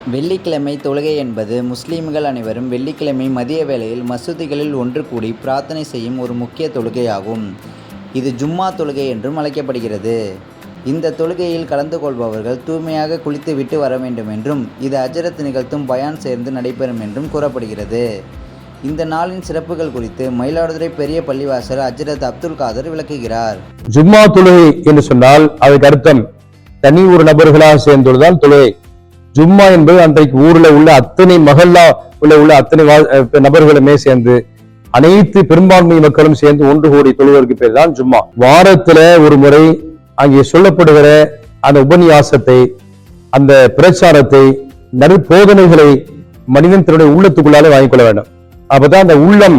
வெள்ளிக்கிழமை தொழுகை என்பது முஸ்லிம்கள் அனைவரும் வெள்ளிக்கிழமை மதிய வேளையில் மசூதிகளில் ஒன்று கூடி பிரார்த்தனை செய்யும் ஒரு முக்கிய தொழுகையாகும். இது ஜும்மா தொழுகை என்றும் அழைக்கப்படுகிறது. இந்த தொழுகையில் கலந்து கொள்பவர்கள் தூய்மையாக குளித்துவிட்டு வர வேண்டும் என்றும், இது அஜரத் நிகழ்த்தும் பயான் சேர்ந்து நடைபெறும் என்றும் கூறப்படுகிறது. இந்த நாளின் சிறப்புகள் குறித்து மயிலாடுதுறை பெரிய பள்ளிவாசல் அஜரத் அப்துல் காதர் விளக்குகிறார். ஜும்மா தொழுகை என்று சொன்னால் அதுக்கு அர்த்தம் தனி ஒரு நபர்களாக சேர்ந்துள்ளதால் தொழுகை. ஜும்மா என்பது அன்றைக்கு ஊர்ல உள்ள அத்தனை மகல்லா உள்ள அத்தனை நபர்களுமே சேர்ந்து அனைத்து பெரும்பான்மை மக்களும் சேர்ந்து ஒன்று கூடி தொழுவதற்கு பேர் தான் ஜும்மா. வாரத்துல ஒரு முறை அங்கே சொல்லப்படுகிற அந்த உபன்யாசத்தை, அந்த பிரச்சாரத்தை, நற்போதனைகளை மனிதன் தன்னுடைய உள்ளத்துக்குள்ளாலே வாங்கிக் கொள்ள வேண்டும். அப்பதான் அந்த உள்ளம்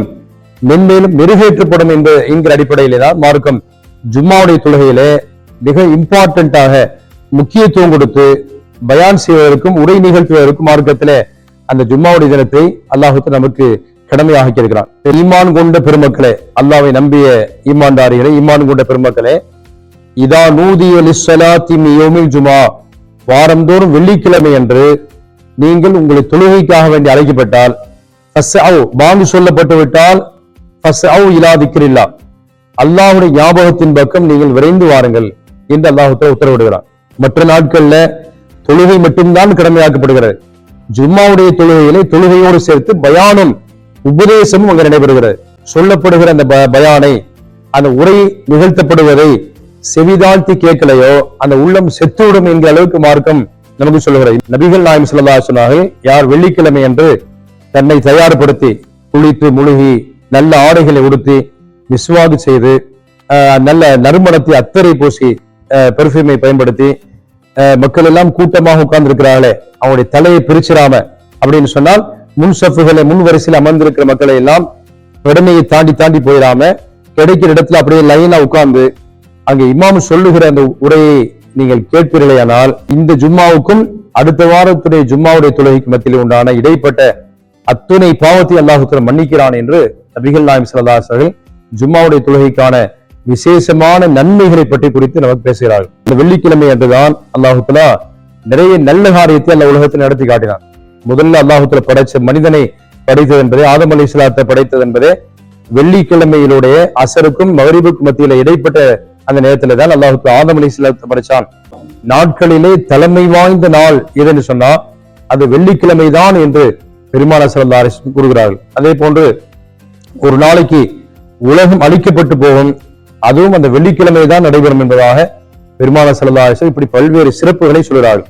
மென்மேலும் மெருகேற்றப்படும் என்கிற அடிப்படையிலே தான் மார்க்கம் ஜும்மாவுடைய தொழுகையிலே மிக இம்பார்ட்டன்டாக முக்கியத்துவம் கொடுத்து பயான் செய்வதற்கும் உரை நிகழ்த்துவதற்கும் மார்க்கத்திலே அந்த ஜும்மாவுடைய தினத்தை அல்லாஹ் நமக்கு கடமையாக்கி இருக்கிறான். ஈமான் கொண்ட பெருமக்களே, அல்லாஹ்வை நம்பிய ஈமான்தாரிகளே, ஈமான் கொண்ட பெருமக்களே, இதா நூதிய லிஸ்ஸலாத்தி மின் யௌமில் ஜுமா, வாரந்தோறும் வெள்ளிக்கிழமை என்று நீங்கள் உங்களை தொழுகைக்காக வேண்டி அழைக்கப்பட்டால், பாங்கு சொல்லப்பட்டு விட்டால் இலா திக்ரில்லாஹ், அல்லாஹ்வுடைய ஞாபகத்தின் பக்கம் நீங்கள் விரைந்து வாருங்கள் என்று அல்லாஹ் உத்தரவிடுகிறார். மற்ற நாட்கள்ல தொழுகை மட்டும்தான் கடமையாக்கப்படுகிறது. ஜும்மாவுடைய தொழுகையிலே தொழுகையோடு சேர்த்து பயானும் உபதேசமும் அங்கு நடைபெறுகிறது. சொல்லப்படுகிற அந்த பயானை, அந்த உரை நிகழ்த்தப்படுவதை செவிதாழ்த்தி கேட்கலையோ அந்த உள்ளம் செத்துவிடும் என்கிற அளவுக்கு மார்க்கம் நமக்கு சொல்லுகிறது. நபிகள் நாயகம் ஸல்லல்லாஹு அலைஹி வஸல்லம் சொன்னார்கள், யார் வெள்ளிக்கிழமை என்று தன்னை தயார்படுத்தி குளித்து முழுகி நல்ல ஆடைகளை உடுத்தி மிஸ்வாக் செய்து நல்ல நறுமணத்தை அத்தரை பூசி பெர்ஃபியூமை பயன்படுத்தி மக்கள் எல்லாம் கூட்டமாக உட்கார்ந்து இருக்கிறார்களே, அவங்களுடைய தலையை பிரிச்சிடாம அப்படின்னு சொன்னால் முன் சஃப்புகளை முன் வரிசையில் அமர்ந்திருக்கிற மக்களை எல்லாம் கடமையை தாண்டி போயிடாம கிடைக்கிற இடத்துல அப்படியே லைனா உட்கார்ந்து அங்கே இமாம் சொல்லுகிற அந்த உரையை நீங்கள் கேட்பீர்களேயானால் இந்த ஜும்மாவுக்கும் அடுத்த வாரத்துடைய ஜும்மாவுடைய தொழுகைக்கு மத்தியில் உண்டான இடைப்பட்ட அத்துணை பாவத்தை அல்லாஹ் மன்னிக்கிறான் என்று நபிகள் நாயகம் ஸல்லல்லாஹு அலைஹி வஸல்லம் ஜும்மாவுடைய தொழுகைக்கான விசேஷமான நன்மைகளை பற்றி குறித்து நமக்கு பேசுகிறார்கள். இந்த வெள்ளிக்கிழமை என்றுதான் அல்லாஹ் தஆலா நிறைய நல்ல காரியத்தை அந்த உலகத்தில் நடத்தி காட்டினார். முதல்ல அல்லாஹ் தஆலா படைச்ச மனிதனை படைத்தது என்பதே, ஆதம் அலைஹிஸ்ஸலாத்தை படைத்தது என்பதே வெள்ளிக்கிழமையிலுடைய அசருக்கும் மகரிபுக்கும் மத்தியில இடைப்பட்ட அந்த நேரத்துல தான் அல்லாஹ் தஆலா ஆதம் அலைஹிஸ்ஸலாத்தை படைச்சான். நாட்களிலே தலைமை வாய்ந்த நாள் எதுன்னு சொன்னா அது வெள்ளிக்கிழமை தான் என்று பெருமானார் ஸல்லல்லாஹு அலைஹி வஸல்லம் கூறுகிறார்கள். அதே போன்று ஒரு நாளைக்கு உலகம் அழிக்கப்பட்டு போகும், அதுவும் அந்த வெள்ளிக்கிழமை தான் நடைபெறும் என்பதாக பெருமானார் ஸல்லல்லாஹு அலைஹி வஸல்லம் இப்படி பல்வேறு சிறப்புகளை சொல்கிறார்கள்.